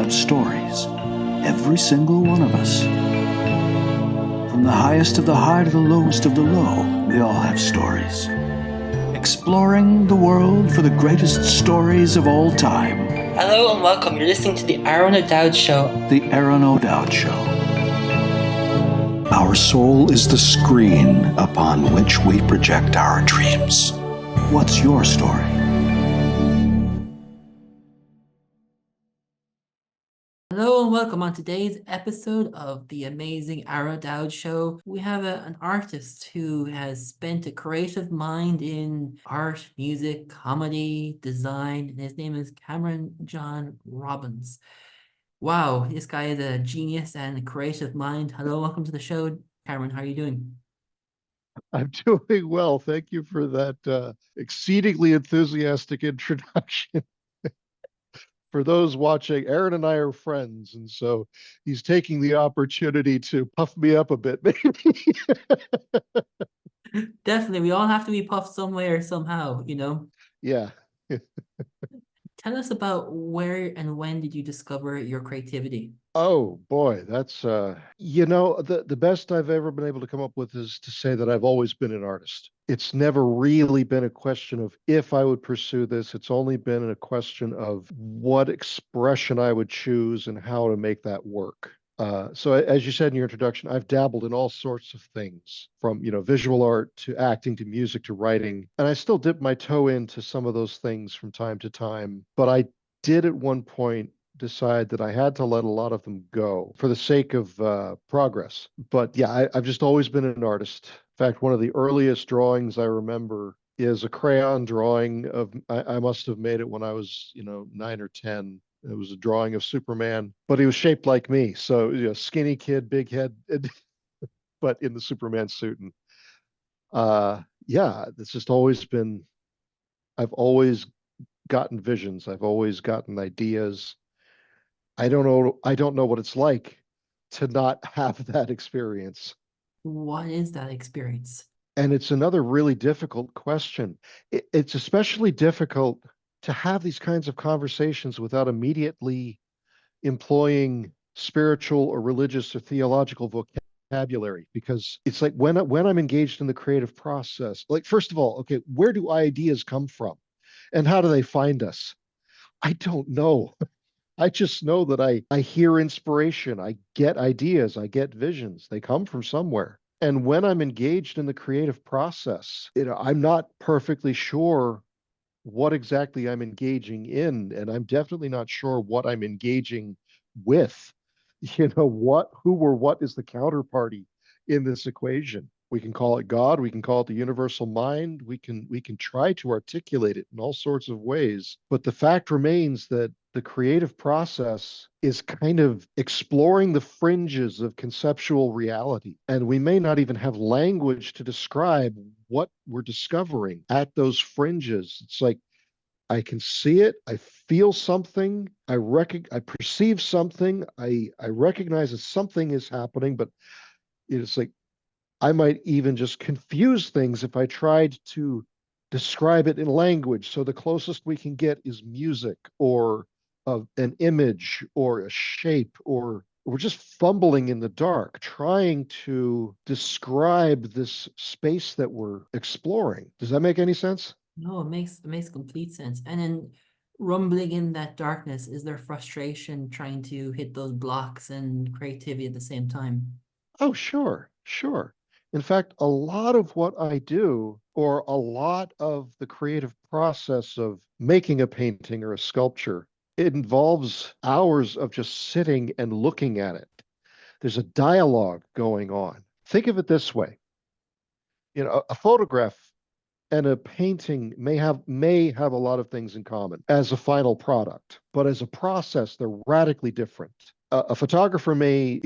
have stories. Every single one of us. From the highest of the high to the lowest of the low, we all have stories. Exploring the world for the greatest stories of all time. Hello and welcome. You're listening to the Aron O'Dowd Show. The Aron O'Dowd Show. Our soul is the screen upon which we project our dreams. What's your story? Hello and welcome on today's episode of the amazing Aron O'Dowd Show. We have an artist who has spent a creative mind in art, music, comedy, design, and his name is Cameron John Robbins. Wow, this guy is a genius and a creative mind. Hello, welcome to the show. Cameron, how are you doing? I'm doing well. Thank you for that exceedingly enthusiastic introduction. For those watching, Aron and I are friends, and so he's taking the opportunity to puff me up a bit, maybe. Definitely, we all have to be puffed somewhere, somehow, you know? Yeah. Tell us about where and when did you discover your creativity? Oh boy, that's the best I've ever been able to come up with is to say that I've always been an artist. It's never really been a question of if I would pursue this. It's only been a question of what expression I would choose and how to make that work. So as you said in your introduction, I've dabbled in all sorts of things from, visual art to acting to music to writing. And I still dip my toe into some of those things from time to time. But I did at one point decide that I had to let a lot of them go for the sake of progress. But yeah, I've just always been an artist. In fact, one of the earliest drawings I remember is a crayon drawing of, I must have made it when I was, 9 or 10. It was a drawing of Superman, but he was shaped like me. So, skinny kid, big head, but in the Superman suit. And yeah, it's just always been, I've always gotten visions. I've always gotten ideas. I don't know what it's like to not have that experience. What is that experience? And it's another really difficult question. It's especially difficult to have these kinds of conversations without immediately employing spiritual or religious or theological vocabulary, because it's like when I'm engaged in the creative process, like, first of all, okay, where do ideas come from and how do they find us? I don't know. I just know that I hear inspiration, I get ideas, I get visions. They come from somewhere. And when I'm engaged in the creative process, I'm not perfectly sure what exactly I'm engaging in, and I'm definitely not sure what I'm engaging with. Who or what is the counterparty in this equation? We can call it God, we can call it the universal mind, we can try to articulate it in all sorts of ways, but the fact remains that the creative process is kind of exploring the fringes of conceptual reality, and we may not even have language to describe what we're discovering at those fringes. It's like I can see it, I feel something, I perceive something, I recognize that something is happening, but it's like I might even just confuse things if I tried to describe it in language. So the closest we can get is music or an image or a shape, or we're just fumbling in the dark, trying to describe this space that we're exploring. Does that make any sense? No, it makes complete sense. And then rumbling in that darkness, is there frustration trying to hit those blocks and creativity at the same time? Oh, sure, sure. In fact, a lot of what I do, or a lot of the creative process of making a painting or a sculpture, it involves hours of just sitting and looking at it. There's a dialogue going on. Think of it this way. A photograph and a painting may have a lot of things in common as a final product, but as a process, they're radically different. A photographer may,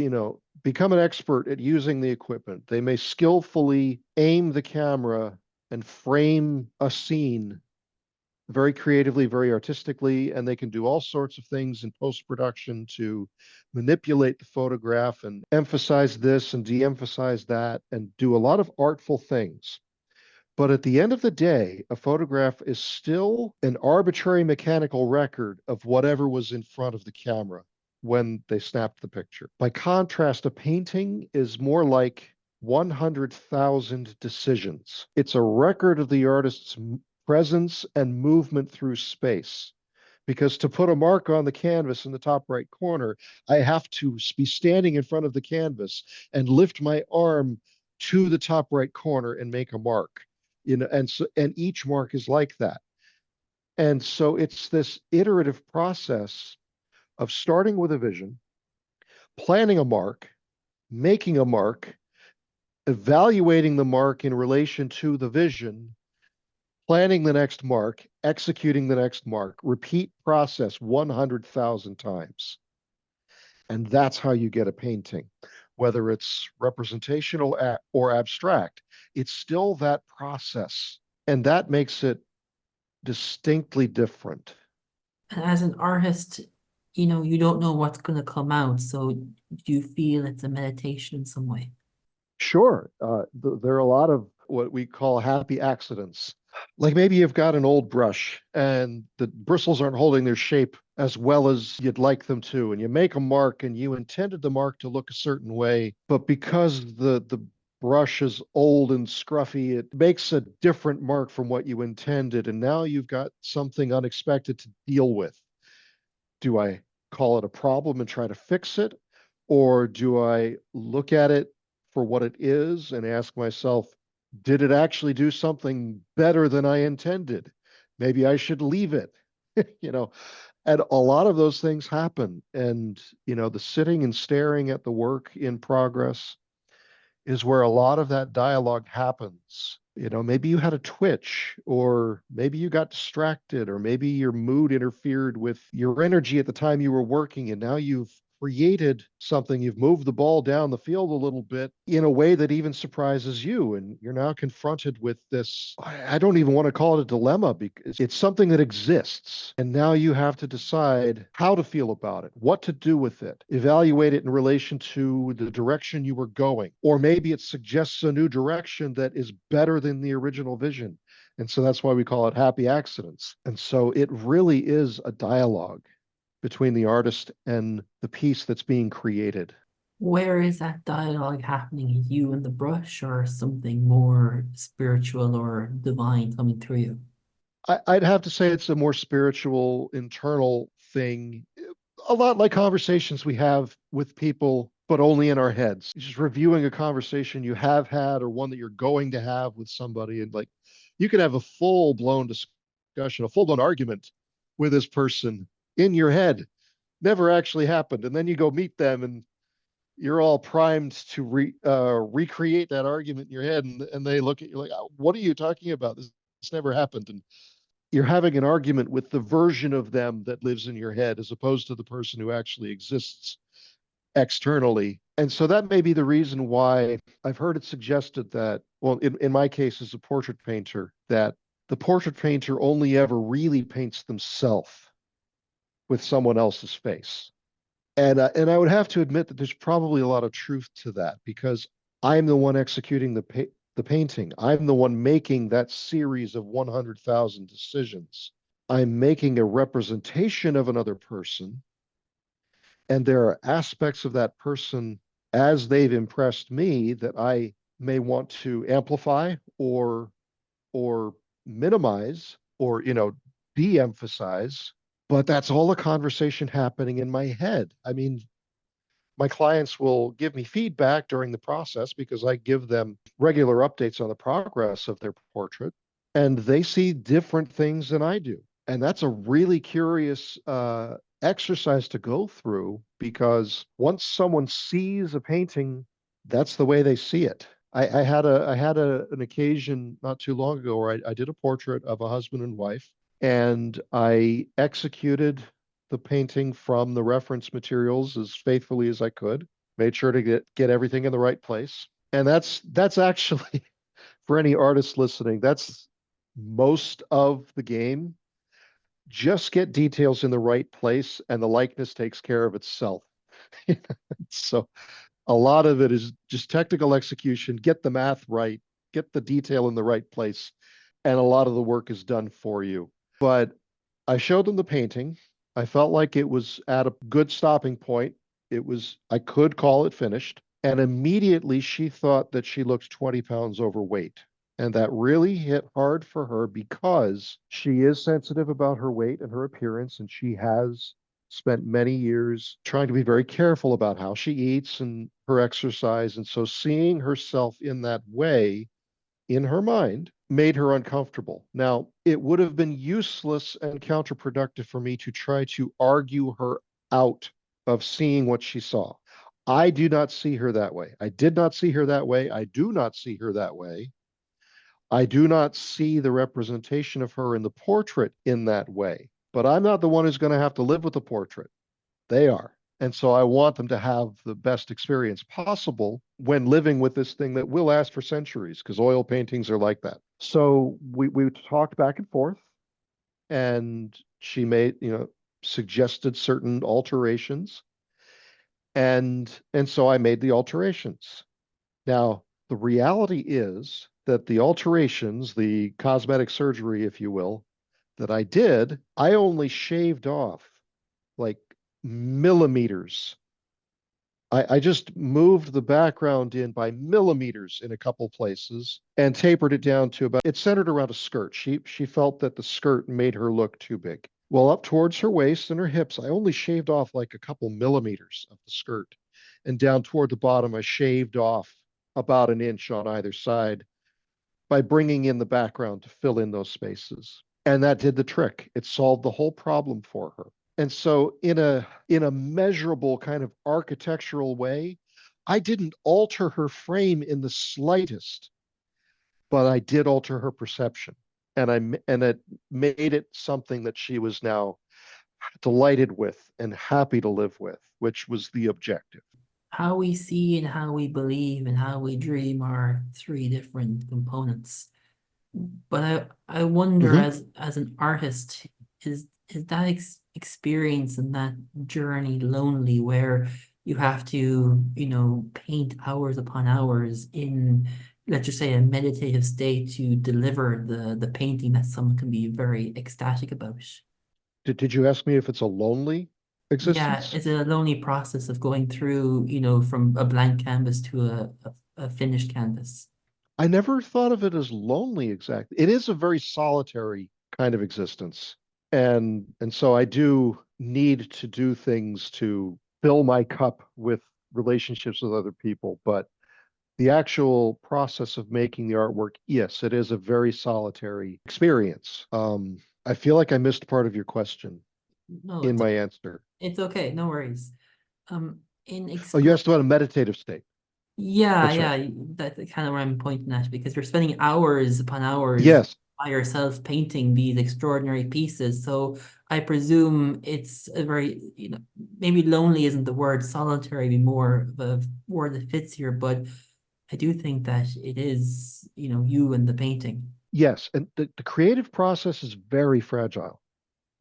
become an expert at using the equipment. They may skillfully aim the camera and frame a scene very creatively, very artistically, and they can do all sorts of things in post-production to manipulate the photograph and emphasize this and de-emphasize that and do a lot of artful things. But at the end of the day, a photograph is still an arbitrary mechanical record of whatever was in front of the camera. when they snapped the picture. By contrast, a painting is more like 100,000 decisions. It's a record of the artist's presence and movement through space. Because to put a mark on the canvas in the top right corner, I have to be standing in front of the canvas and lift my arm to the top right corner and make a mark. And each mark is like that. And so it's this iterative process of starting with a vision, planning a mark, making a mark, evaluating the mark in relation to the vision, planning the next mark, executing the next mark, repeat process 100,000 times. And that's how you get a painting. Whether it's representational or abstract, it's still that process. And that makes it distinctly different. And as an artist, you don't know what's going to come out. So do you feel it's a meditation in some way? Sure. There are a lot of what we call happy accidents. Like maybe you've got an old brush and the bristles aren't holding their shape as well as you'd like them to. And you make a mark and you intended the mark to look a certain way, but because the brush is old and scruffy, it makes a different mark from what you intended. And now you've got something unexpected to deal with. Do I call it a problem and try to fix it? Or do I look at it for what it is and ask myself, did it actually do something better than I intended? Maybe I should leave it, you know. And a lot of those things happen. And, the sitting and staring at the work in progress is where a lot of that dialogue happens. Maybe you had a twitch, or maybe you got distracted, or maybe your mood interfered with your energy at the time you were working, and now you've created something. You've moved the ball down the field a little bit in a way that even surprises you. And you're now confronted with this. I don't even want to call it a dilemma because it's something that exists. And now you have to decide how to feel about it, what to do with it, evaluate it in relation to the direction you were going. Or maybe it suggests a new direction that is better than the original vision. And so that's why we call it happy accidents. And so it really is a dialogue between the artist and the piece that's being created. Where is that dialogue happening? You and the brush, or something more spiritual or divine coming through you? I'd have to say it's a more spiritual, internal thing, a lot like conversations we have with people, but only in our heads. Just reviewing a conversation you have had or one that you're going to have with somebody. And like, you could have a full blown discussion, a full blown argument with this person in your head. Never actually happened. And then you go meet them and you're all primed to recreate that argument in your head. And they look at you like, "Oh, what are you talking about? This never happened." And you're having an argument with the version of them that lives in your head as opposed to the person who actually exists externally. And so that may be the reason why I've heard it suggested that, well, in my case as a portrait painter, that the portrait painter only ever really paints themselves with someone else's face. And I would have to admit that there's probably a lot of truth to that, because I'm the one executing the painting. I'm the one making that series of 100,000 decisions. I'm making a representation of another person, and there are aspects of that person as they've impressed me that I may want to amplify or minimize or de-emphasize. But that's all a conversation happening in my head. I mean, my clients will give me feedback during the process because I give them regular updates on the progress of their portrait, and they see different things than I do. And that's a really curious exercise to go through, because once someone sees a painting, that's the way they see it. I had an occasion not too long ago where I did a portrait of a husband and wife, and I executed the painting from the reference materials as faithfully as I could, made sure to get everything in the right place. And that's actually, for any artist listening, that's most of the game. Just get details in the right place and the likeness takes care of itself. So a lot of it is just technical execution, get the math right, get the detail in the right place, and a lot of the work is done for you. But I showed them the painting, I felt like it was at a good stopping point. I could call it finished. And immediately she thought that she looked 20 pounds overweight. And that really hit hard for her because she is sensitive about her weight and her appearance. And she has spent many years trying to be very careful about how she eats and her exercise. And so seeing herself in that way in her mind made her uncomfortable. Now, it would have been useless and counterproductive for me to try to argue her out of seeing what she saw. I do not see her that way. I did not see her that way. I do not see her that way. I do not see the representation of her in the portrait in that way. But I'm not the one who's going to have to live with the portrait. They are. And so I want them to have the best experience possible when living with this thing that will last for centuries, because oil paintings are like that. So we talked back and forth, and she made, suggested certain alterations. And so I made the alterations. Now, the reality is that the alterations, the cosmetic surgery, if you will, that I did, I only shaved off like millimeters. I just moved the background in by millimeters in a couple places and tapered it down to about, it's centered around a skirt. She felt that the skirt made her look too big. Well, up towards her waist and her hips, I only shaved off like a couple millimeters of the skirt. And down toward the bottom, I shaved off about an inch on either side by bringing in the background to fill in those spaces. And that did the trick. It solved the whole problem for her. And so in a measurable kind of architectural way, I didn't alter her frame in the slightest, but I did alter her perception. And it made it something that she was now delighted with and happy to live with, which was the objective. How we see and how we believe and how we dream are three different components. But I wonder, Mhm. as an artist, is that experience and that journey lonely, where you have to, paint hours upon hours in, let's just say, a meditative state to deliver the painting that someone can be very ecstatic about? Did you ask me if it's a lonely Yeah, existence? it's a lonely process of going through, from a blank canvas to a finished canvas. I never thought of it as lonely exactly. It is a very solitary kind of existence. And so I do need to do things to fill my cup with relationships with other people, but the actual process of making the artwork, yes, it is a very solitary experience. I feel like I missed part of your question No, in my answer. it's okay, no worries. In Oh, you exploring, asked about a meditative state. yeah, That's right. yeah, that's kind of where I'm pointing at, because you're spending hours upon hours Yes. by yourself painting these extraordinary pieces. So I presume it's a very, maybe lonely isn't the word, solitary be more of a word that fits here, but I do think that it is, you and the painting. Yes. And the creative process is very fragile.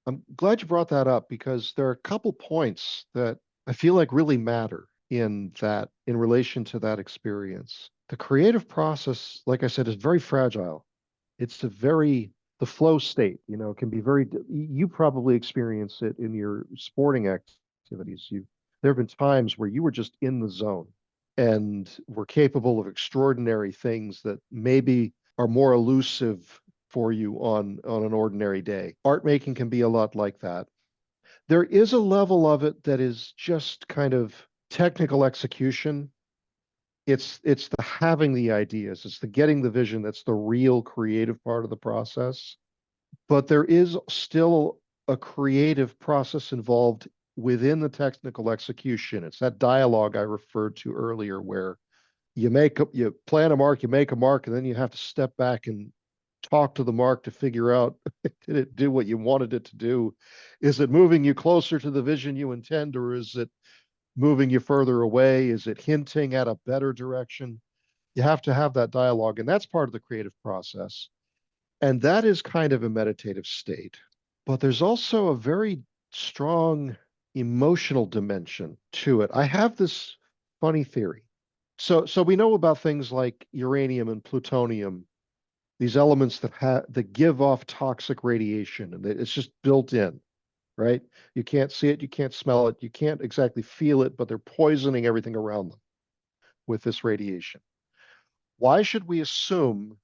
I'm glad you brought that up because there are a couple points that I feel like really matter in relation to that experience. The creative process, like I said, is very fragile. It's the flow state, can be you probably experience it in your sporting activities. There have been times where you were just in the zone and were capable of extraordinary things that maybe are more elusive for you on an ordinary day. Art making can be a lot like that. There is a level of it that is just kind of technical execution. It's the having the ideas, it's the getting the vision that's the real creative part of the process. But there is still a creative process involved within the technical execution. It's that dialogue I referred to earlier where you plan a mark, you make a mark, and then you have to step back and talk to the mark to figure out did it do what you wanted it to do? Is it moving you closer to the vision you intend, or is it moving you further away? Is it hinting at a better direction? You have to have that dialogue, and that's part of the creative process. And that is kind of a meditative state. But there's also a very strong emotional dimension to it. I have this funny theory. So we know about things like uranium and plutonium, these elements that give off toxic radiation, and it's just built in. right? You can't see it, you can't smell it, you can't exactly feel it, but they're poisoning everything around them with this radiation. Why should we assume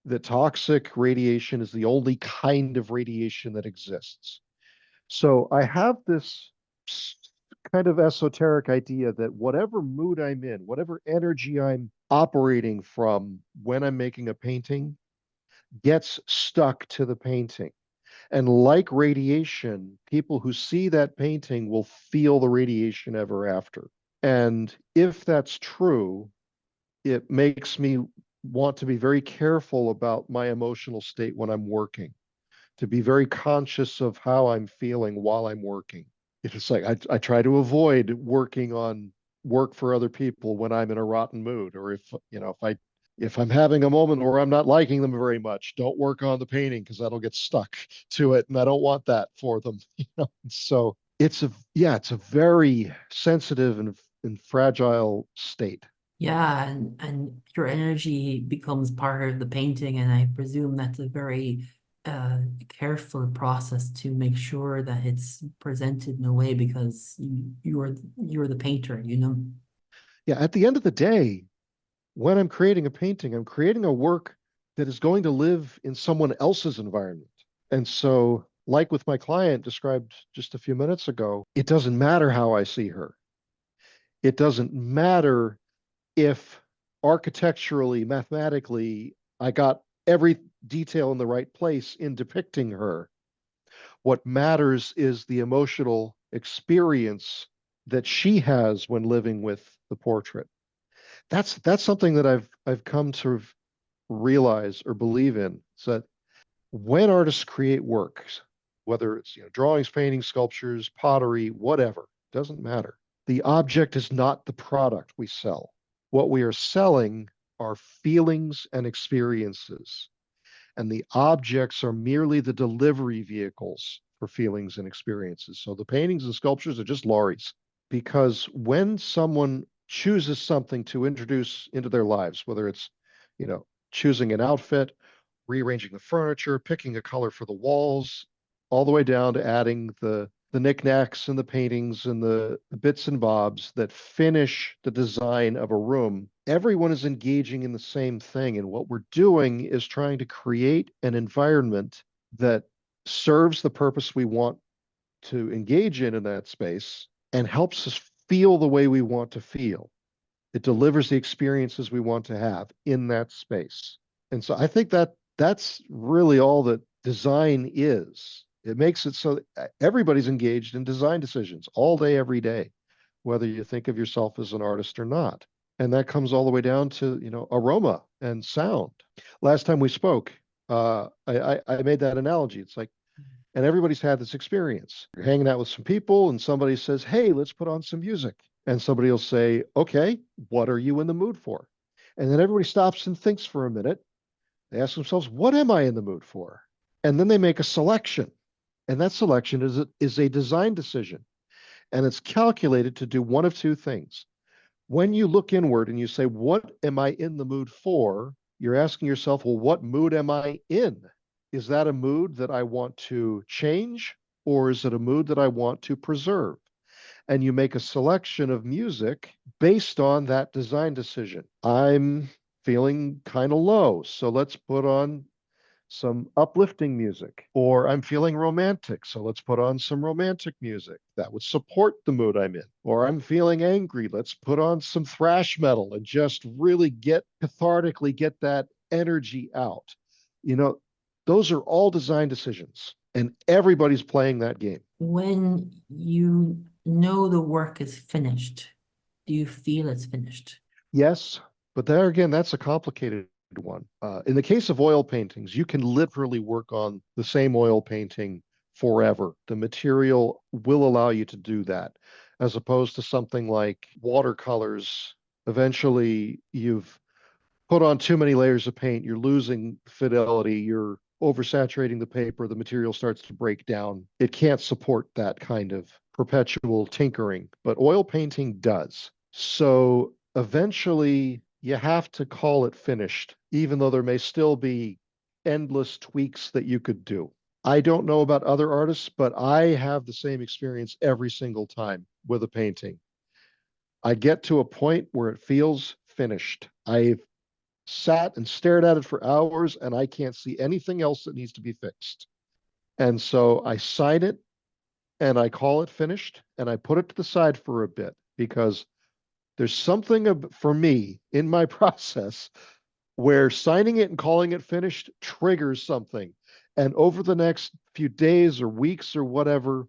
that toxic radiation is the only kind of radiation that exists? So I have this kind of esoteric idea that whatever mood I'm in, whatever energy I'm operating from when I'm making a painting gets stuck to the painting. And like radiation, people who see that painting will feel the radiation ever after. And if that's true, it makes me want to be very careful about my emotional state when I'm working, to be very conscious of how I'm feeling while I'm working. It's like I try to avoid working on work for other people when I'm in a rotten mood, or if I'm having a moment where I'm not liking them very much, don't work on the painting because that'll get stuck to it, and I don't want that for them. So it's a very sensitive and fragile state. Yeah, and your energy becomes part of the painting, and I presume that's a very careful process to make sure that it's presented in a way because you're the painter, you know. Yeah, at the end of the day, when I'm creating a painting, I'm creating a work that is going to live in someone else's environment. And so, like with my client described just a few minutes ago, it doesn't matter how I see her. It doesn't matter if architecturally, mathematically, I got every detail in the right place in depicting her. What matters is the emotional experience that she has when living with the portrait. That's something that I've come to realize or believe in. So that when artists create works, whether it's drawings, paintings, sculptures, pottery, whatever, doesn't matter. The object is not the product we sell. What we are selling are feelings and experiences, and the objects are merely the delivery vehicles for feelings and experiences. So the paintings and sculptures are just lorries, because when someone chooses something to introduce into their lives, whether it's, choosing an outfit, rearranging the furniture, picking a color for the walls, all the way down to adding the knickknacks and the paintings and the bits and bobs that finish the design of a room, everyone is engaging in the same thing. And what we're doing is trying to create an environment that serves the purpose we want to engage in that space and helps us feel the way we want to feel. It delivers the experiences we want to have in that space. And so I think that that's really all that design is. It makes it so that everybody's engaged in design decisions all day, every day, whether you think of yourself as an artist or not. And that comes all the way down to, aroma and sound. Last time we spoke, I made that analogy. It's like, and everybody's had this experience. You're hanging out with some people and somebody says, "Hey, let's put on some music." And somebody will say, "Okay, what are you in the mood for?" And then everybody stops and thinks for a minute. They ask themselves, "What am I in the mood for?" And then they make a selection. And that selection is a design decision. And it's calculated to do one of two things. When you look inward and you say, "What am I in the mood for?" You're asking yourself, "Well, what mood am I in? Is that a mood that I want to change, or is it a mood that I want to preserve?" And you make a selection of music based on that design decision. I'm feeling kind of low, so let's put on some uplifting music. Or I'm feeling romantic, so let's put on some romantic music that would support the mood I'm in. Or I'm feeling angry, let's put on some thrash metal and just really cathartically get that energy out. You know, those are all design decisions, and everybody's playing that game. When you know the work is finished, do you feel it's finished? Yes, but there again, that's a complicated one. In the case of oil paintings, you can literally work on the same oil painting forever. The material will allow you to do that, as opposed to something like watercolors. Eventually, you've put on too many layers of paint, you're losing fidelity, you're oversaturating the paper, the material starts to break down. It can't support that kind of perpetual tinkering, but oil painting does. So eventually you have to call it finished, even though there may still be endless tweaks that you could do. I don't know about other artists, but I have the same experience every single time with a painting. I get to a point where it feels finished. I've sat and stared at it for hours and I can't see anything else that needs to be fixed. And so I sign it and I call it finished and I put it to the side for a bit because there's something for me in my process where signing it and calling it finished triggers something. And over the next few days or weeks or whatever,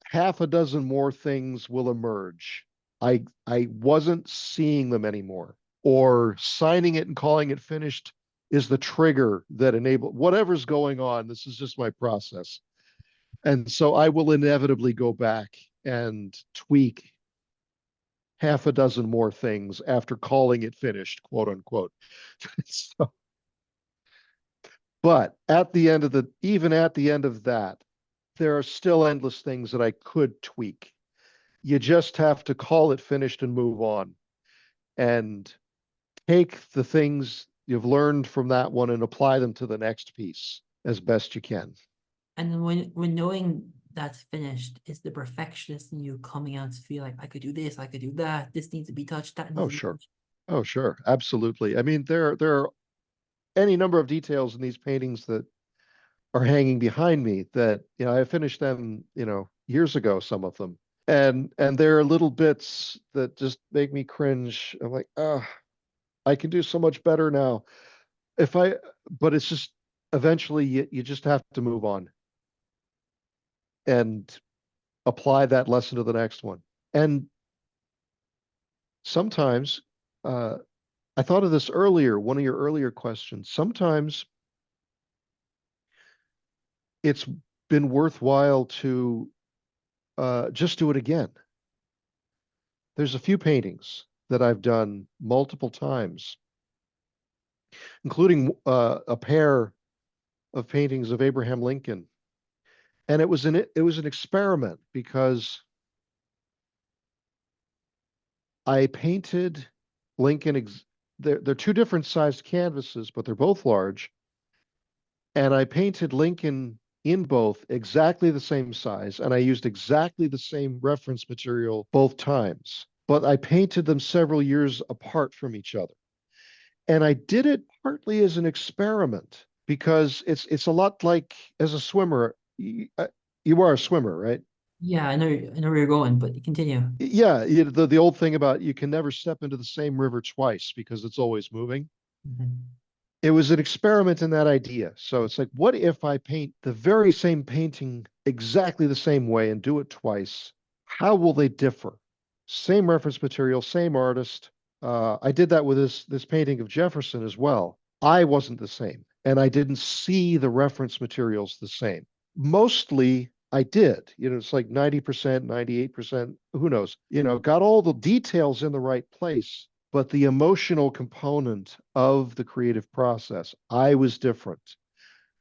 half a dozen more things will emerge. I wasn't seeing them anymore. Or signing it and calling it finished is the trigger that enables whatever's going on. This is just my process. And so I will inevitably go back and tweak half a dozen more things after calling it finished, quote unquote. So, but at the end of even at the end of that, there are still endless things that I could tweak. You just have to call it finished and move on and take the things you've learned from that one and apply them to the next piece as best you can. And then when knowing that's finished, is the perfectionist in you coming out to feel like I could do this, I could do that, this needs to be touched, that needs Oh, to be sure. touched? Oh, sure. Absolutely. I mean, there are any number of details in these paintings that are hanging behind me that, I finished them, years ago, some of them. And there are little bits that just make me cringe. I'm like, oh, I can do so much better now. But it's just eventually you just have to move on and apply that lesson to the next one. And sometimes, I thought of this earlier, one of your earlier questions. Sometimes it's been worthwhile to just do it again. There's a few paintings that I've done multiple times, including a pair of paintings of Abraham Lincoln. And it was an experiment because I painted Lincoln. They're two different sized canvases, but they're both large. And I painted Lincoln in both exactly the same size, and I used exactly the same reference material both times. But I painted them several years apart from each other. And I did it partly as an experiment because it's a lot like as a swimmer. You are a swimmer, right? Yeah, I know where you're going, but continue. Yeah, the old thing about you can never step into the same river twice because it's always moving. Mhm. It was an experiment in that idea. So it's like, what if I paint the very same painting exactly the same way and do it twice? How will they differ? Same reference material, same artist. I did that with this painting of Jefferson as well. I wasn't the same, and I didn't see the reference materials the same. Mostly I did. It's like 90%, 98%, who knows? Got all the details in the right place, but the emotional component of the creative process, I was different.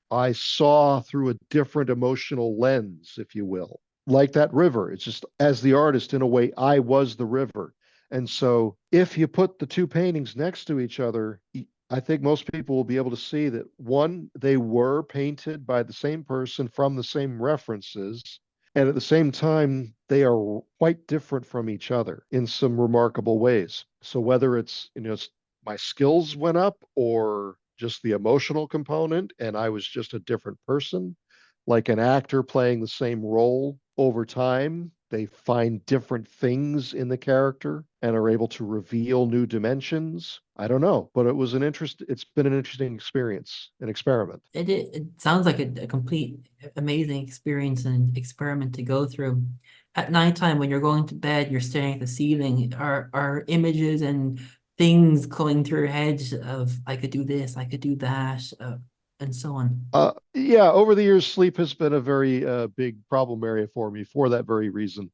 I saw through a different emotional lens, if you will, like that river. It's just as the artist, in a way, I was the river. And so if you put the two paintings next to each other, I think most people will be able to see that one, they were painted by the same person from the same references. And at the same time, they are quite different from each other in some remarkable ways. So whether it's my skills went up or just the emotional component, and I was just a different person, like an actor playing the same role over time. They find different things in the character and are able to reveal new dimensions. I don't know, but it's been an interesting experience, an experiment. It sounds like a complete amazing experience and experiment to go through. At nighttime, when you're going to bed, you're staring at the ceiling. Are images and things going through your head of I could do this, I could do that, and so on. Yeah, over the years, sleep has been a very big problem area for me for that very reason.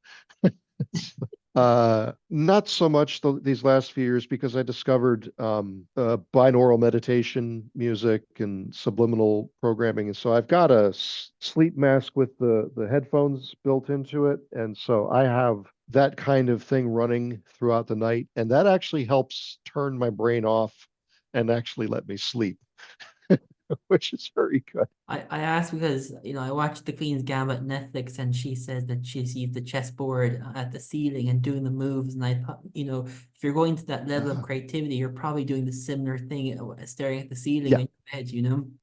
Not so much these last few years because I discovered binaural meditation music and subliminal programming, and so I've got a sleep mask with the headphones built into it, and so I have that kind of thing running throughout the night, and that actually helps turn my brain off and actually let me sleep. which is very good. I asked because, I watched The Queen's Gambit on Netflix, and she says that she sees the chessboard at the ceiling and doing the moves. And I thought, if you're going to that level of creativity, you're probably doing the similar thing, staring at the ceiling Yeah. in your head.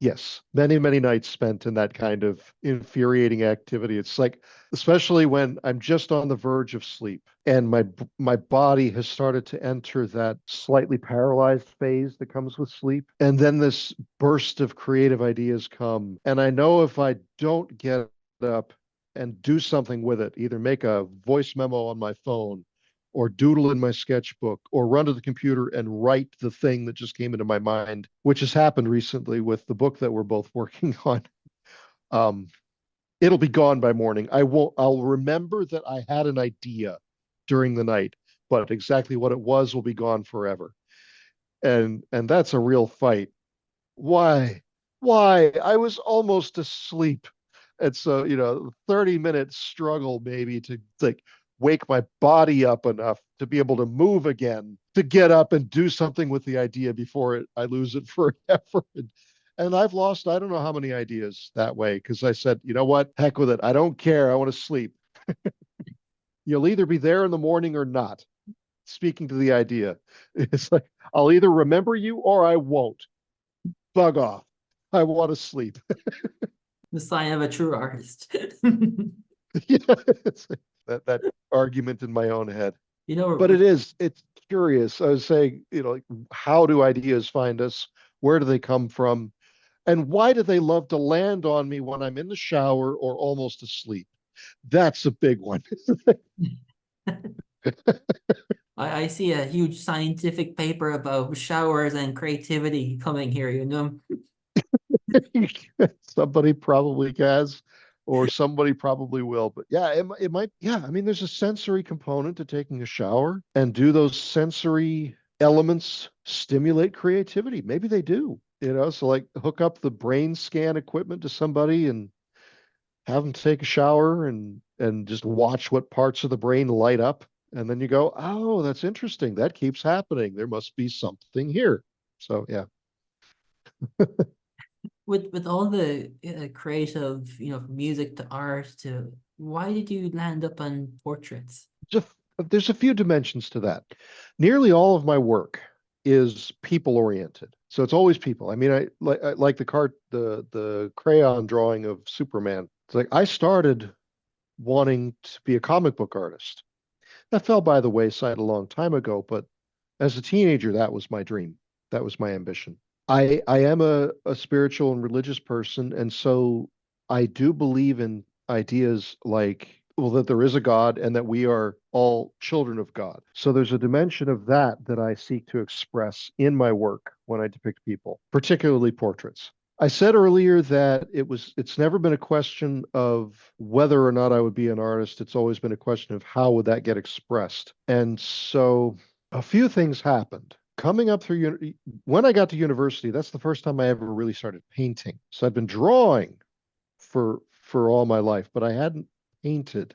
Yes, many, many nights spent in that kind of infuriating activity. It's like, especially when I'm just on the verge of sleep and my body has started to enter that slightly paralyzed phase that comes with sleep. And then this burst of creative ideas come. And I know if I don't get up and do something with it, either make a voice memo on my phone or doodle in my sketchbook or run to the computer and write the thing that just came into my mind, which has happened recently with the book that we're both working on. It'll be gone by morning. I'll remember that I had an idea during the night, but exactly what it was will be gone forever. And that's a real fight. Why? I was almost asleep. And so, 30-minute struggle maybe to like wake my body up enough to be able to move again, to get up and do something with the idea before I lose it forever. And I've lost, I don't know how many ideas that way, because I said, you know what? Heck with it. I don't care. I want to sleep. You'll either be there in the morning or not. Speaking to the idea, it's like, I'll either remember you or I won't. Bug off. I want to sleep. The sign of a true artist. Yeah, it's that argument in my own head. But We're it's curious. I was saying, like, how do ideas find us? Where do they come from? And why do they love to land on me when I'm in the shower or almost asleep? That's a big one. I see a huge scientific paper about showers and creativity coming here. Somebody probably has, or somebody probably will. But yeah, it might. Yeah, I mean, there's a sensory component to taking a shower, and do those sensory elements stimulate creativity? Maybe they do. So like hook up the brain scan equipment to somebody and have them take a shower and just watch what parts of the brain light up. And then you go, oh, that's interesting. That keeps happening. There must be something here. So yeah. With all the creative, from music to art to, why did you land up on portraits? Just, there's a few dimensions to that. Nearly all of my work is people oriented. So it's always people. I mean, I like the crayon drawing of Superman. It's like I started wanting to be a comic book artist. That fell by the wayside a long time ago, but as a teenager, that was my dream. That was my ambition. I am a spiritual and religious person, and so I do believe in ideas like, well, that there is a God and that we are all children of God. So there's a dimension of that I seek to express in my work when I depict people, particularly portraits. I said earlier that it's never been a question of whether or not I would be an artist. It's always been a question of how would that get expressed. And so a few things happened. Coming up through when I got to university, that's the first time I ever really started painting. So I'd been drawing for all my life, but I hadn't painted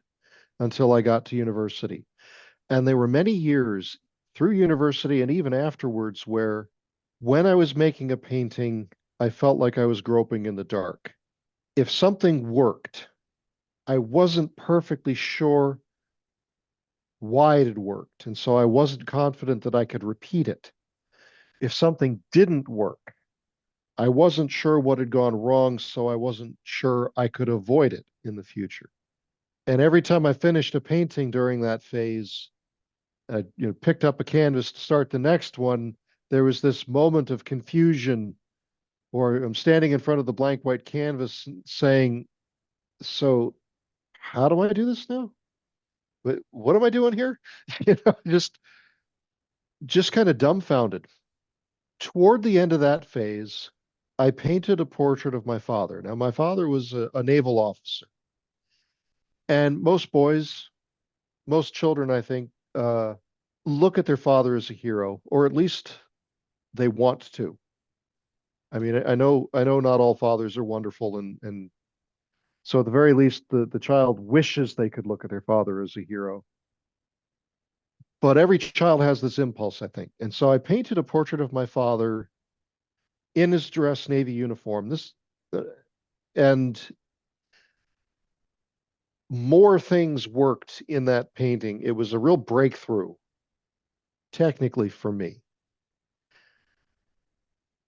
until I got to university. And there were many years through university and even afterwards where when I was making a painting, I felt like I was groping in the dark. If something worked, I wasn't perfectly sure why it had worked. And so I wasn't confident that I could repeat it. If something didn't work, I wasn't sure what had gone wrong, so I wasn't sure I could avoid it in the future. And every time I finished a painting during that phase, I picked up a canvas to start the next one, there was this moment of confusion, or I'm standing in front of the blank white canvas saying, so how do I do this now? What am I doing here? Just kind of dumbfounded. Toward the end of that phase, I painted a portrait of my father. Now, my father was a naval officer. And most boys, most children, I think, look at their father as a hero, or at least they want to. I mean, I know not all fathers are wonderful, and so at the very least, the child wishes they could look at their father as a hero. But every child has this impulse, I think. And so I painted a portrait of my father in his dress Navy uniform. And more things worked in that painting. It was a real breakthrough, technically, for me.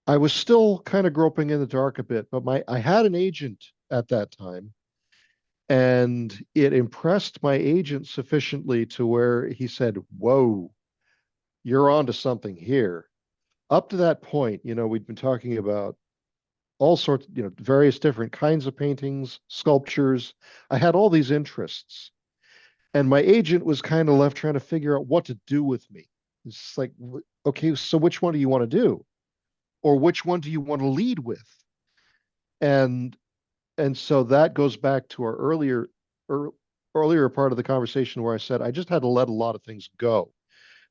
I was still kind of groping in the dark a bit, but I had an agent at that time, and it impressed my agent sufficiently to where he said, "Whoa, you're onto something here." Up to that point, we'd been talking about all sorts, various different kinds of paintings, sculptures. I had all these interests. And my agent was kind of left trying to figure out what to do with me. It's like, okay, so which one do you want to do? Or which one do you want to lead with? And so that goes back to our earlier part of the conversation where I said I just had to let a lot of things go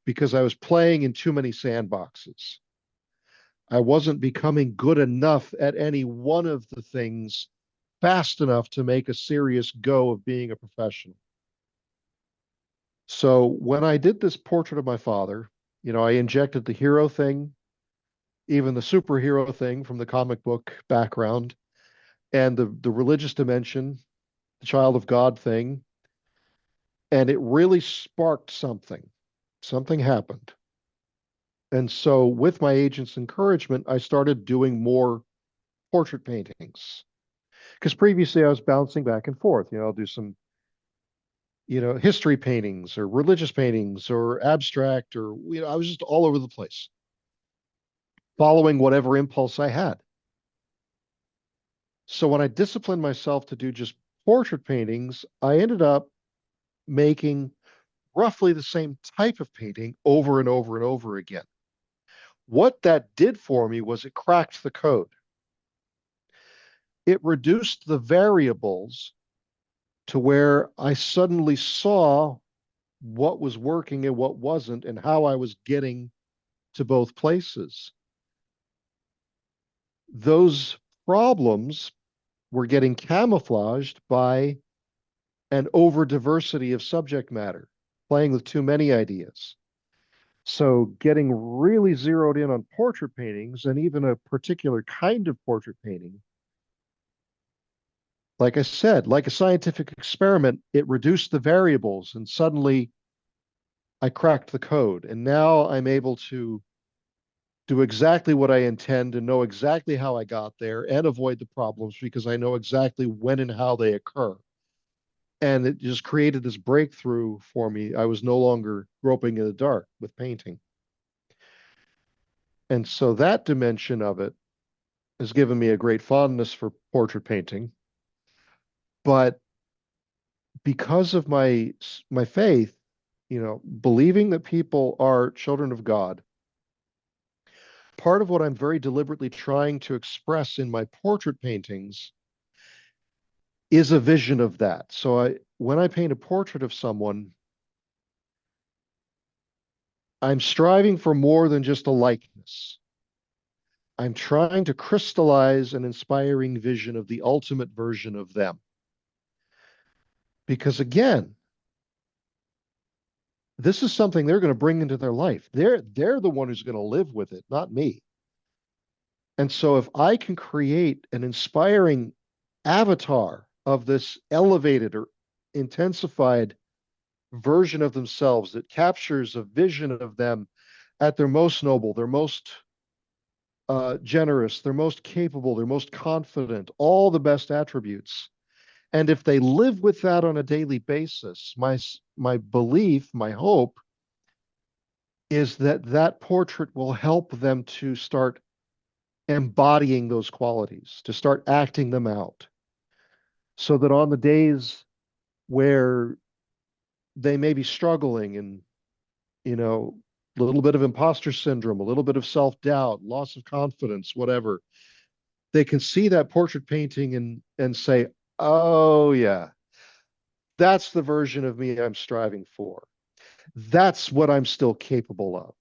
because I was playing in too many sandboxes. I wasn't becoming good enough at any one of the things fast enough to make a serious go of being a professional. So when I did this portrait of my father, I injected the hero thing, even the superhero thing from the comic book background, and the religious dimension, the child of God thing, and it really sparked something. Something happened. And so with my agent's encouragement, I started doing more portrait paintings. Because previously I was bouncing back and forth. I'll do some history paintings or religious paintings or abstract or, I was just all over the place, following whatever impulse I had. So when I disciplined myself to do just portrait paintings, I ended up making roughly the same type of painting over and over and over again. What that did for me was it cracked the code. It reduced the variables to where I suddenly saw what was working and what wasn't, and how I was getting to both places. Those problems were getting camouflaged by an over diversity of subject matter, playing with too many ideas. So getting really zeroed in on portrait paintings and even a particular kind of portrait painting, like I said, like a scientific experiment, it reduced the variables and suddenly I cracked the code. And now I'm able to do exactly what I intend and know exactly how I got there and avoid the problems because I know exactly when and how they occur. And it just created this breakthrough for me. I was no longer groping in the dark with painting. And so that dimension of it has given me a great fondness for portrait painting. But because of my faith, believing that people are children of God, part of what I'm very deliberately trying to express in my portrait paintings is a vision of that. So when I paint a portrait of someone, I'm striving for more than just a likeness. I'm trying to crystallize an inspiring vision of the ultimate version of them. Because again, this is something they're going to bring into their life. They're the one who's going to live with it, not me. And so if I can create an inspiring avatar of this elevated or intensified version of themselves that captures a vision of them at their most noble, their most generous, their most capable, their most confident, all the best attributes. And if they live with that on a daily basis, my belief, my hope is that that portrait will help them to start embodying those qualities, to start acting them out, so that on the days where they may be struggling and, a little bit of imposter syndrome, a little bit of self-doubt, loss of confidence, whatever, they can see that portrait painting and say, oh yeah, that's the version of me I'm striving for. That's what I'm still capable of.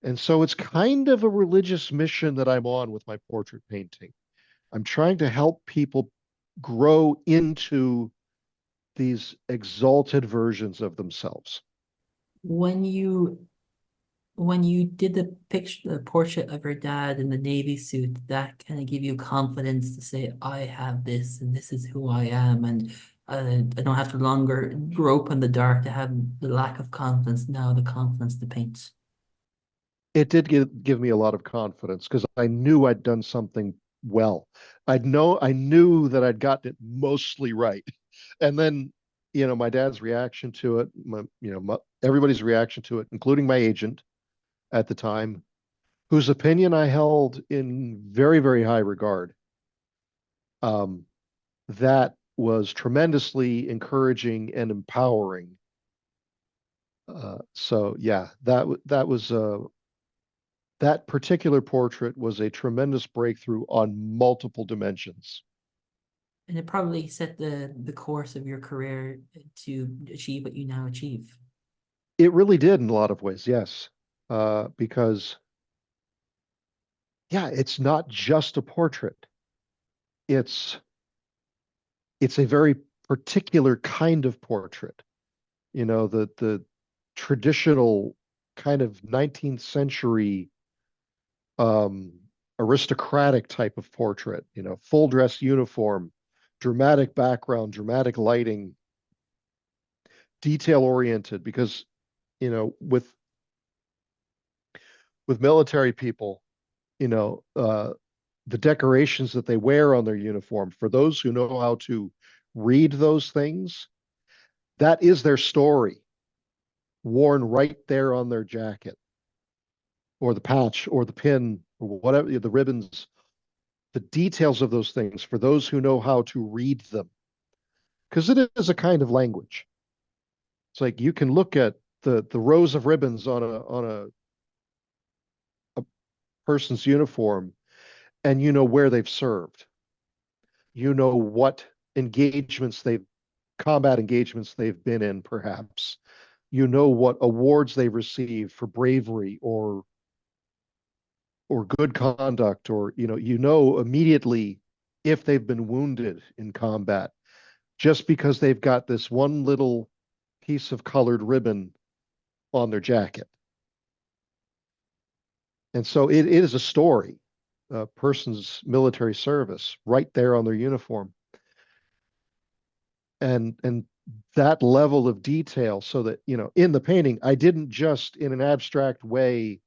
And so it's kind of a religious mission that I'm on with my portrait painting. I'm trying to help people grow into these exalted versions of themselves. When you when you did the portrait of your dad in the Navy suit, that kind of give you confidence to say, I have this and this is who I am, and I don't have to longer grope in the dark to have the lack of confidence, now the confidence to paint. It did give me a lot of confidence because I knew I'd done something well. I knew that I'd gotten it mostly right. And then, my dad's reaction to it, everybody's reaction to it, including my agent at the time, whose opinion I held in very, very high regard. That was tremendously encouraging and empowering. So yeah, that was that particular portrait was a tremendous breakthrough on multiple dimensions. And it probably set the course of your career to achieve what you now achieve. It really did in a lot of ways, yes. Because yeah, it's not just a portrait. It's a very particular kind of portrait. The traditional kind of 19th century aristocratic type of portrait, full dress uniform, dramatic background, dramatic lighting, detail oriented, because, with military people, the decorations that they wear on their uniform, for those who know how to read those things, that is their story worn right there on their jacket or the patch or the pin or whatever, the ribbons, the details of those things for those who know how to read them. Because it is a kind of language. It's like you can look at the rows of ribbons on a person's uniform and you know where they've served. You know what combat engagements they've been in, perhaps. You know what awards they've received for bravery or good conduct, or immediately if they've been wounded in combat, just because they've got this one little piece of colored ribbon on their jacket. And so it is a story, a person's military service right there on their uniform. And that level of detail, so that, in the painting, I didn't just in an abstract way,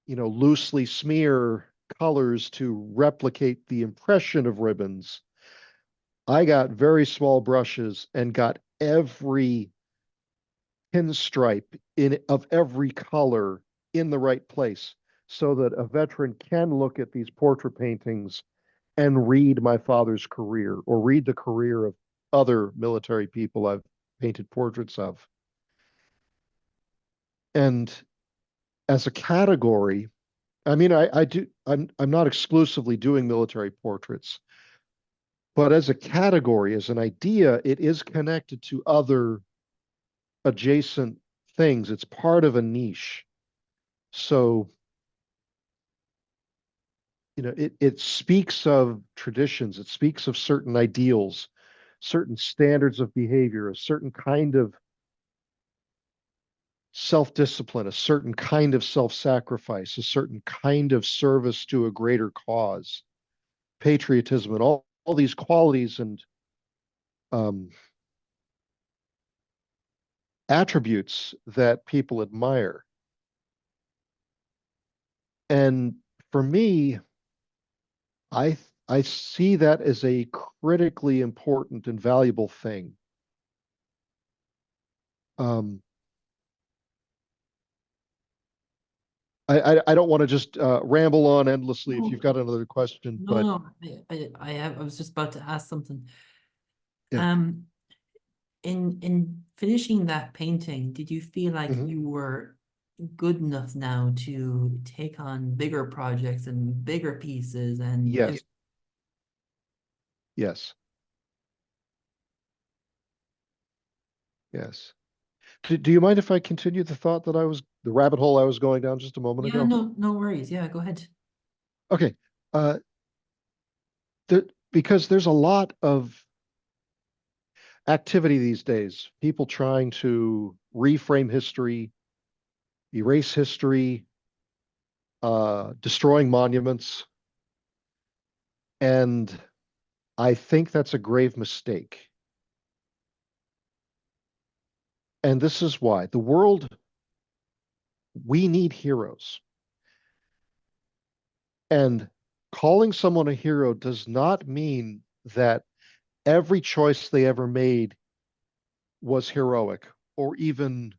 loosely smear colors to replicate the impression of ribbons. I got very small brushes and got every pinstripe of every color in the right place, so that a veteran can look at these portrait paintings and read my father's career or read the career of other military people I've painted portraits of. And as a category, I mean, I'm not exclusively doing military portraits, but as a category, as an idea, it is connected to other adjacent things. It's part of a niche. So, it speaks of traditions, it speaks of certain ideals, certain standards of behavior, a certain kind of self-discipline, a certain kind of self-sacrifice, a certain kind of service to a greater cause, patriotism, and all these qualities and attributes that people admire. And for me, I see that as a critically important and valuable thing. I don't want to just ramble on endlessly if you've got another question, but No, I was just about to ask something. yeah. In finishing that painting, did you feel like Mhm. you were good enough now to take on bigger projects and bigger pieces and Yes, yes, yes. Do you mind if I continue the rabbit hole I was going down just a moment yeah, ago? no worries. Yeah, go ahead. Okay. Uh, because there's a lot of activity these days, people trying to reframe history, erase history, destroying monuments. And I think that's a grave mistake. And this is why. The world, we need heroes. And calling someone a hero does not mean that every choice they ever made was heroic or even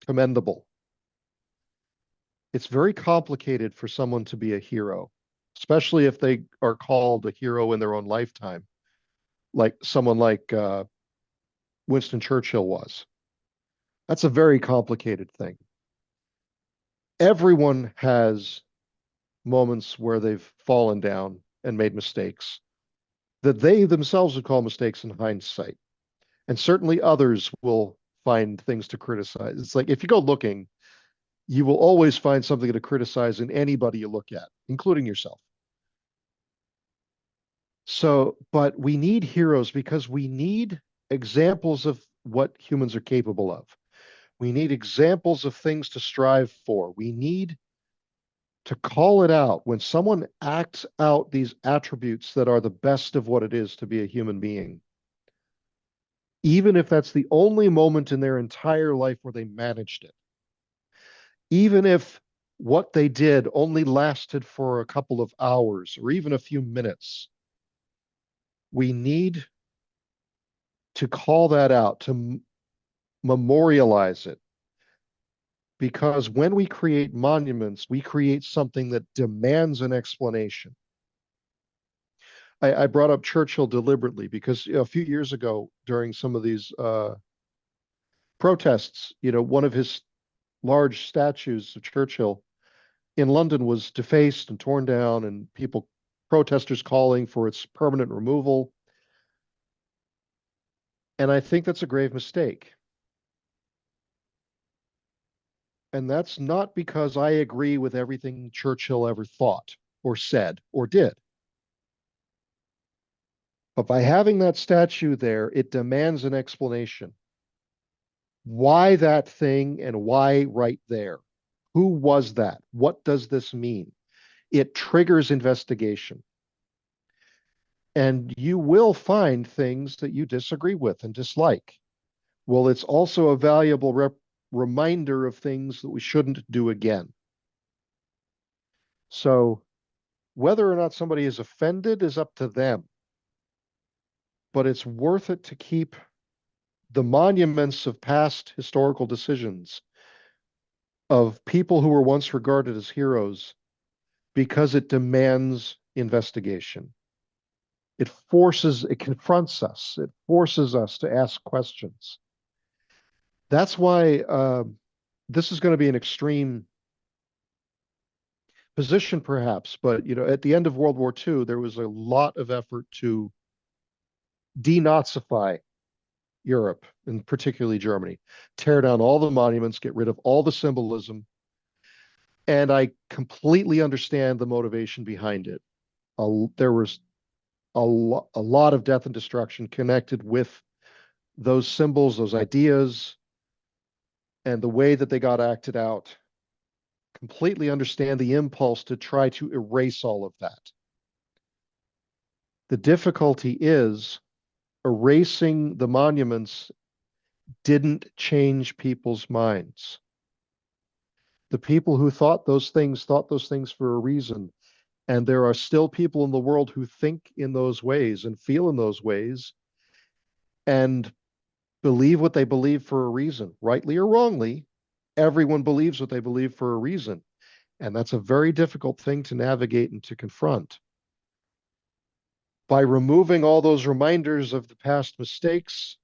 commendable. It's very complicated for someone to be a hero, especially if they are called a hero in their own lifetime, like someone like Winston Churchill was. That's a very complicated thing. Everyone has moments where they've fallen down and made mistakes that they themselves would call mistakes in hindsight. And certainly others will find things to criticize. It's like if you go looking, you will always find something to criticize in anybody you look at, including yourself. So, but we need heroes because we need examples of what humans are capable of. We need examples of things to strive for. We need to call it out when someone acts out these attributes that are the best of what it is to be a human being. Even if that's the only moment in their entire life where they managed it. Even if what they did only lasted for a couple of hours or even a few minutes, we need to call that out, to memorialize it. Because when we create monuments, we create something that demands an explanation. I brought up Churchill deliberately because a few years ago, during some of these protests, one of his large statues of Churchill in London was defaced and torn down, and protesters calling for its permanent removal. And I think that's a grave mistake. And that's not because I agree with everything Churchill ever thought or said or did. But by having that statue there, it demands an explanation. Why that thing and why right there? Who was that? What does this mean? It triggers investigation. And you will find things that you disagree with and dislike. Well, it's also a valuable reminder of things that we shouldn't do again. So whether or not somebody is offended is up to them. But it's worth it to keep the monuments of past historical decisions of people who were once regarded as heroes because it demands investigation. It confronts us. It forces us to ask questions. That's why this is going to be an extreme position, perhaps. But at the end of World War II, there was a lot of effort to denazify Europe, and particularly Germany, tear down all the monuments, get rid of all the symbolism. And I completely understand the motivation behind it. There was a lot of death and destruction connected with those symbols, those ideas, and the way that they got acted out. Completely understand the impulse to try to erase all of that. The difficulty is erasing the monuments didn't change people's minds. The people who thought those things for a reason. And there are still people in the world who think in those ways and feel in those ways and believe what they believe for a reason, rightly or wrongly. Everyone believes what they believe for a reason. And that's a very difficult thing to navigate and to confront. By removing all those reminders of the past mistakes,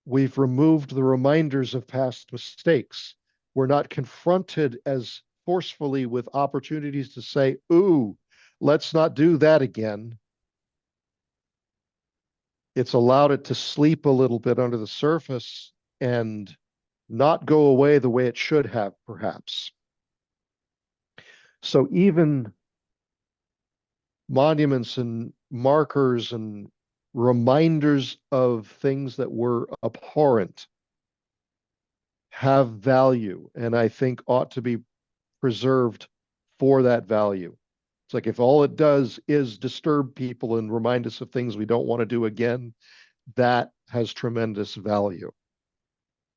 we've removed the reminders of past mistakes. We're not confronted as forcefully with opportunities to say, ooh, let's not do that again. It's allowed it to sleep a little bit under the surface and not go away the way it should have, perhaps. So even monuments and markers and reminders of things that were abhorrent have value and I think ought to be preserved for that value. It's like if all it does is disturb people and remind us of things we don't want to do again, that has tremendous value.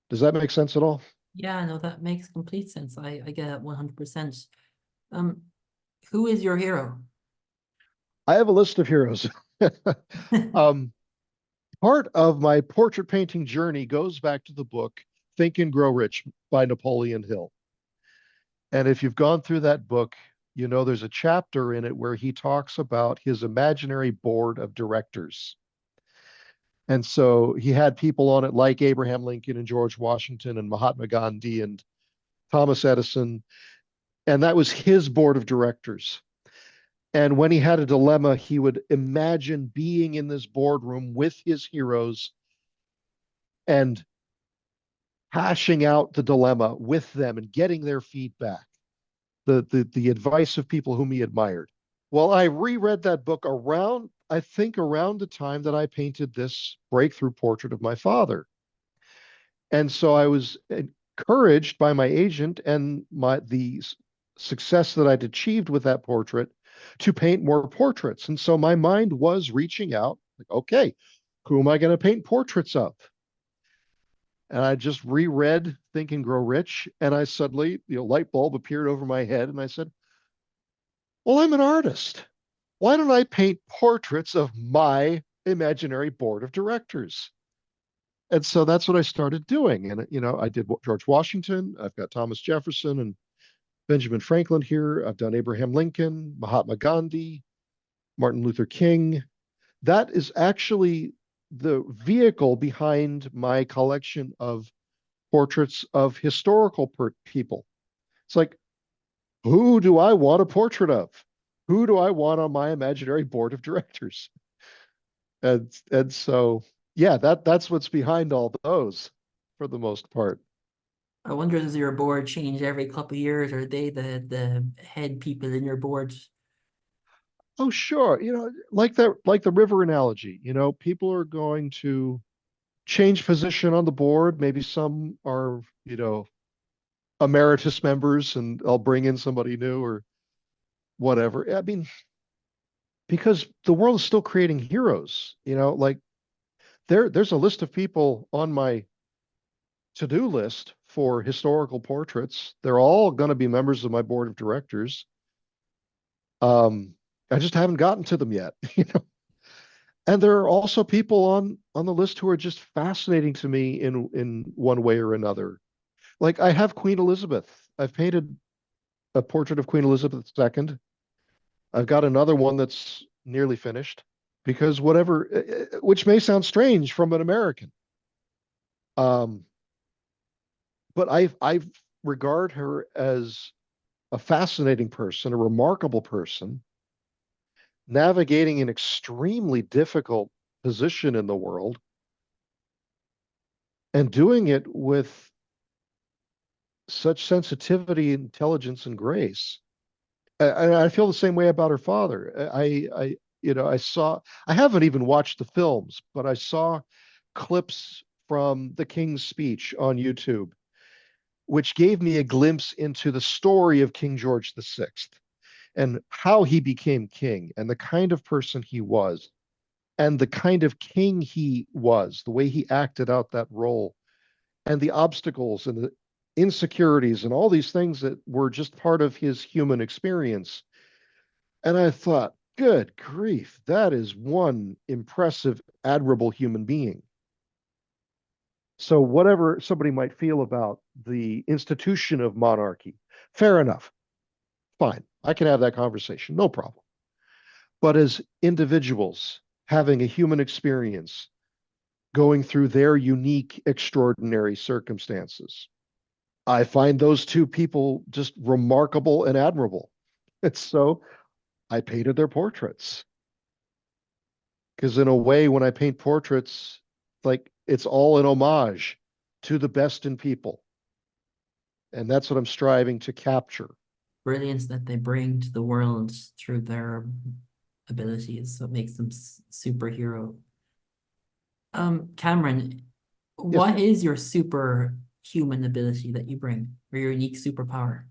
Does that make sense at all? Yeah, no, that makes complete sense. I get it 100%. Um, who is your hero? I have a list of heroes. um, Part of my portrait painting journey goes back to the book Think and Grow Rich by Napoleon Hill. And if you've gone through that book, you know there's a chapter in it where he talks about his imaginary board of directors. And so he had people on it like Abraham Lincoln and George Washington and Mahatma Gandhi and Thomas Edison. And that was his board of directors. And when he had a dilemma, he would imagine being in this boardroom with his heroes and hashing out the dilemma with them and getting their feedback, the advice of people whom he admired. Well, I reread that book around, I think around the time that I painted this breakthrough portrait of my father. And so I was encouraged by my agent and the success that I'd achieved with that portrait to paint more portraits. And so my mind was reaching out, like, okay, who am I going to paint portraits of? And I just reread Think and Grow Rich, and I suddenly, light bulb appeared over my head, and I said, well, I'm an artist. Why don't I paint portraits of my imaginary board of directors? And so that's what I started doing. And, I did George Washington. I've got Thomas Jefferson and Benjamin Franklin here. I've done Abraham Lincoln, Mahatma Gandhi, Martin Luther King. That is actually the vehicle behind my collection of portraits of historical people. It's like, who do I want a portrait of? Who do I want on my imaginary board of directors? And so, yeah, that's what's behind all those for the most part. I wonder, does your board change every couple of years, or are they the head people in your board? Oh, sure. Like the river analogy, people are going to change position on the board. Maybe some are, emeritus members and I'll bring in somebody new or whatever. I mean, because the world is still creating heroes, like there's a list of people on my to-do list for historical portraits. They're all going to be members of my board of directors. I just haven't gotten to them yet, And there are also people on the list who are just fascinating to me in one way or another. Like I have Queen Elizabeth. I've painted a portrait of Queen Elizabeth II. I've got another one that's nearly finished because which may sound strange from an American. But I regard her as a fascinating person, a remarkable person, navigating an extremely difficult position in the world and doing it with such sensitivity, intelligence, and grace. And I feel the same way about her father. I haven't even watched the films, but I saw clips from the King's speech on YouTube, which gave me a glimpse into the story of King George VI and how he became king and the kind of person he was and the kind of king he was, the way he acted out that role and the obstacles and the insecurities and all these things that were just part of his human experience. And I thought, good grief, that is one impressive, admirable human being. So whatever somebody might feel about the institution of monarchy, fair enough. Fine. I can have that conversation, no problem. But as individuals having a human experience, going through their unique, extraordinary circumstances, I find those two people just remarkable and admirable. And so I painted their portraits. Because in a way, when I paint portraits, like it's all an homage to the best in people. And that's what I'm striving to capture. Brilliance that they bring to the world through their abilities, so it makes them superhero. Cameron, Yes. what is your super human ability that you bring, or your unique superpower?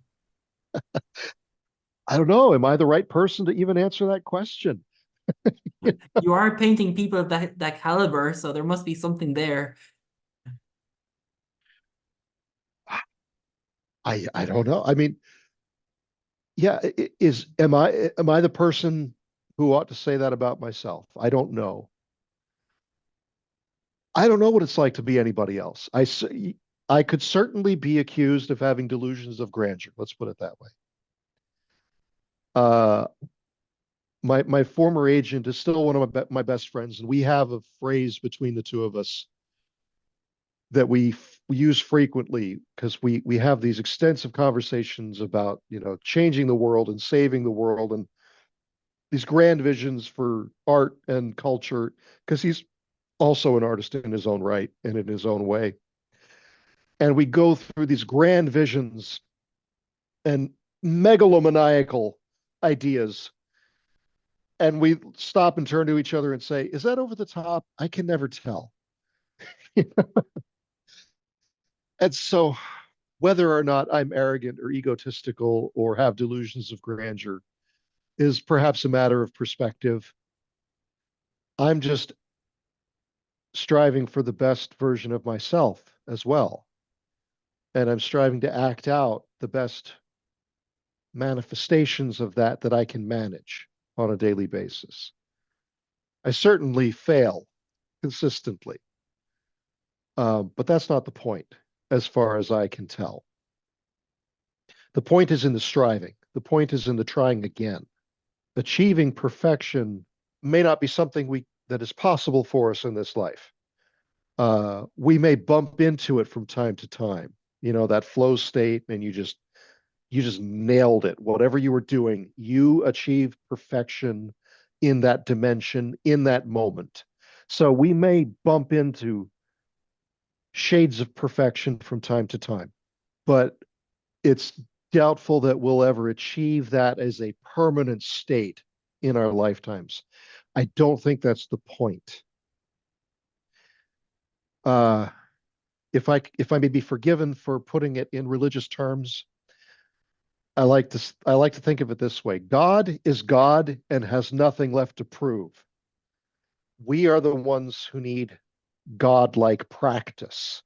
I don't know. Am I the right person to even answer that question? You are painting people of that caliber, so there must be something there. I don't know. I mean, yeah, am I the person who ought to say that about myself? I don't know. I don't know what it's like to be anybody else. I could certainly be accused of having delusions of grandeur. Let's put it that way. Uh, my former agent is still one of my best friends, and we have a phrase between the two of us that we use frequently because we have these extensive conversations about changing the world and saving the world and these grand visions for art and culture, because he's also an artist in his own right and in his own way. And we go through these grand visions and megalomaniacal ideas, and we stop and turn to each other and say, is that over the top? I can never tell. And so whether or not I'm arrogant or egotistical or have delusions of grandeur is perhaps a matter of perspective. I'm just striving for the best version of myself as well. And I'm striving to act out the best manifestations of that I can manage on a daily basis. I certainly fail consistently, but that's not the point as far as I can tell. The point is in the striving. The point is in the trying again. Achieving perfection may not be something that is possible for us in this life. We may bump into it from time to time, that flow state, and you just nailed it. Whatever you were doing, you achieved perfection in that dimension, in that moment. So we may bump into shades of perfection from time to time, but it's doubtful that we'll ever achieve that as a permanent state in our lifetimes. I don't think that's the point. If I may be forgiven for putting it in religious terms, I like to think of it this way: God is God and has nothing left to prove. We are the ones who need God-like practice.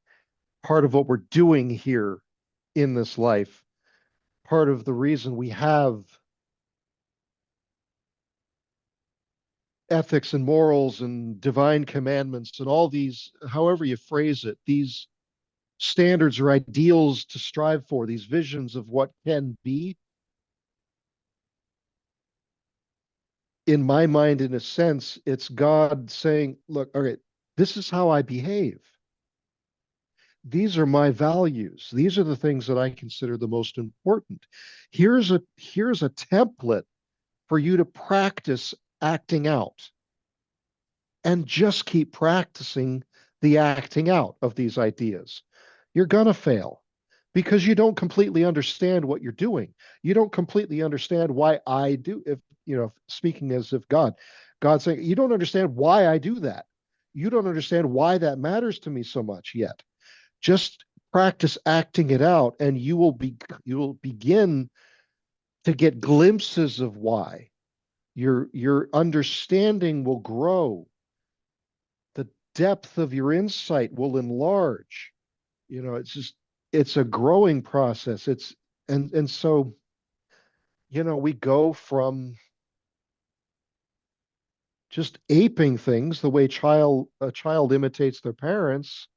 Part of what we're doing here in this life, part of the reason we have ethics and morals and divine commandments and all these, however you phrase it, these standards or ideals to strive for, these visions of what can be, in my mind, in a sense, it's God saying, look, all right, this is how I behave. These are my values. These are the things that I consider the most important. Here's a template for you to practice acting out, and just keep practicing the acting out of these ideas. You're going to fail because you don't completely understand what you're doing. You don't completely understand why I do. If speaking as if God's saying, you don't understand why I do that. You don't understand why that matters to me so much yet. Just practice acting it out, and you will begin to get glimpses of why. Your understanding will grow. The depth of your insight will enlarge. It's a growing process. So we go from just aping things the way a child imitates their parents,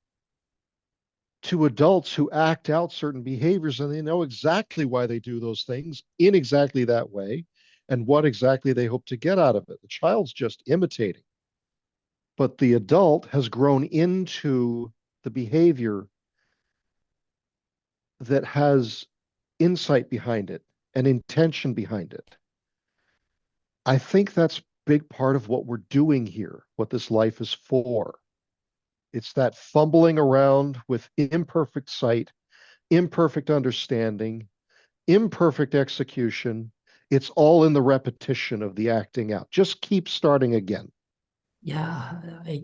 to adults who act out certain behaviors, and they know exactly why they do those things in exactly that way and what exactly they hope to get out of it. The child's just imitating, but the adult has grown into the behavior that has insight behind it and intention behind it. I think that's a big part of what we're doing here, what this life is for. It's that fumbling around with imperfect sight, imperfect understanding, imperfect execution. It's all in the repetition of the acting out. Just keep starting again. Yeah,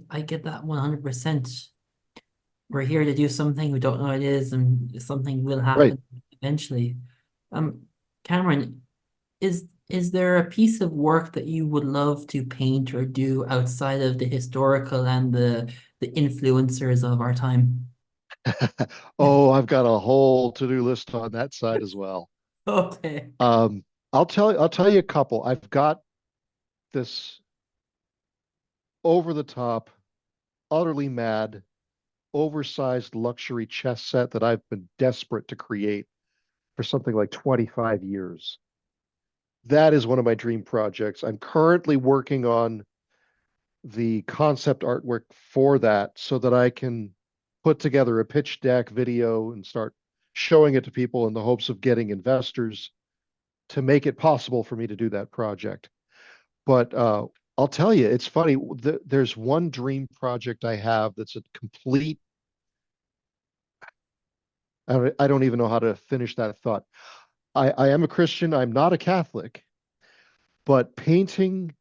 I get that 100%. We're here to do something, we don't know what it is, and something will Right. happen eventually. Cameron, is there a piece of work that you would love to paint or do outside of the historical and the influencers of our time? Oh, I've got a whole to-do list on that side as well. Okay. Um, I'll tell you a couple. I've got this over the top, utterly mad, oversized luxury chess set that I've been desperate to create for something like 25 years. That is one of my dream projects. I'm currently working on the concept artwork for that so that I can put together a pitch deck video and start showing it to people in the hopes of getting investors to make it possible for me to do that project. But I'll tell you, it's funny. There's one dream project I have that's a complete, I don't even know how to finish that thought. I am a Christian. I'm not a Catholic, but painting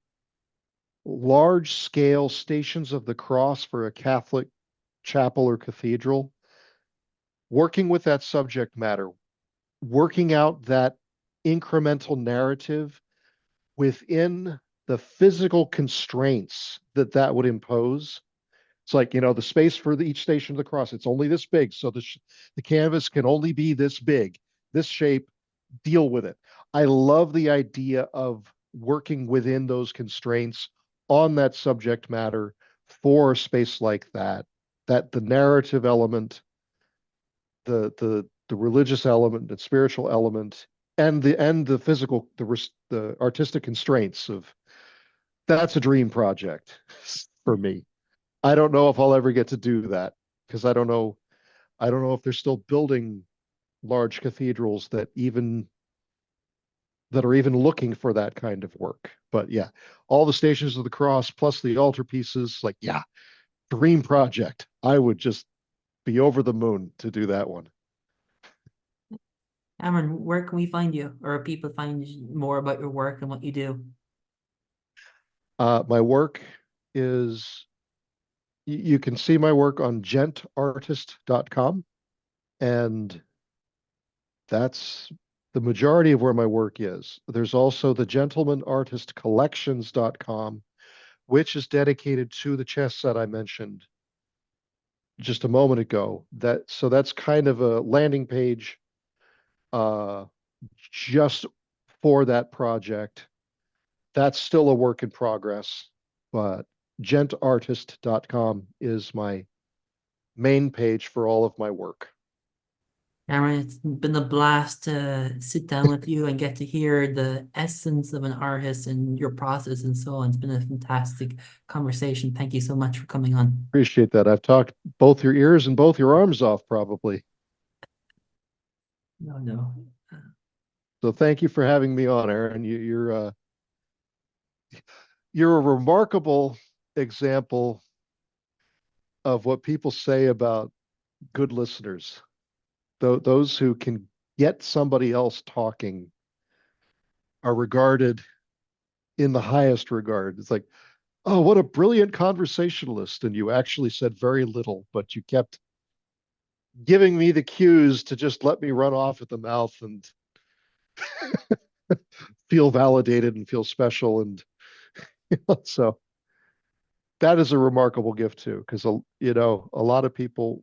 large scale stations of the cross for a Catholic chapel or cathedral, working with that subject matter, working out that incremental narrative within the physical constraints that that would impose. It's like, the space for each station of the cross, it's only this big. So the canvas can only be this big, this shape, deal with it. I love the idea of working within those constraints on that subject matter for a space like that, that the narrative element, the religious element, the spiritual element, and the physical, the artistic constraints of that's a dream project for me. I don't know if I'll ever get to do that because I don't know if they're still building large cathedrals that are even looking for that kind of work. But yeah, all the Stations of the Cross plus the altarpieces, like, yeah, dream project. I would just be over the moon to do that one. Cameron, where can we find you, or people find more about your work and what you do? My work is, you can see my work on gentartist.com, and that's the majority of where my work is. There's also the gentlemanartistcollections.com, which is dedicated to the chess set I mentioned just a moment ago. That's kind of a landing page uh, just for that project. That's still a work in progress, but gentartist.com is my main page for all of my work. Cameron, it's been a blast to sit down with you and get to hear the essence of an artist and your process and so on. It's been a fantastic conversation. Thank you so much for coming on. Appreciate that. I've talked both your ears and both your arms off, probably. No, no. So thank you for having me on, Aron. You're a remarkable example of what people say about good listeners. Those who can get somebody else talking are regarded in the highest regard. It's like, oh, what a brilliant conversationalist. And you actually said very little, but you kept giving me the cues to just let me run off at the mouth and feel validated and feel special. And so that is a remarkable gift too, because a lot of people,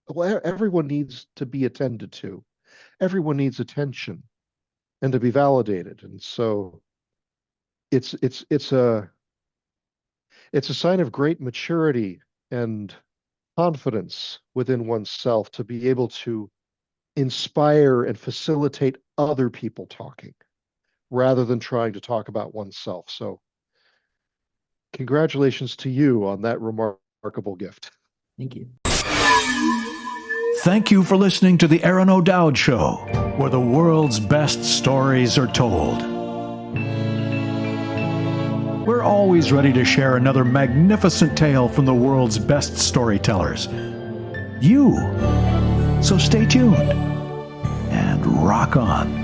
well, everyone needs to be attended to. Everyone needs attention and to be validated. And so it's it's it's a it's a sign of great maturity and confidence within oneself to be able to inspire and facilitate other people talking rather than trying to talk about oneself. So congratulations to you on that remarkable gift. Thank you. Thank you for listening to the Aron O'Dowd Show, where the world's best stories are told. We're always ready to share another magnificent tale from the world's best storytellers. You. So stay tuned and rock on.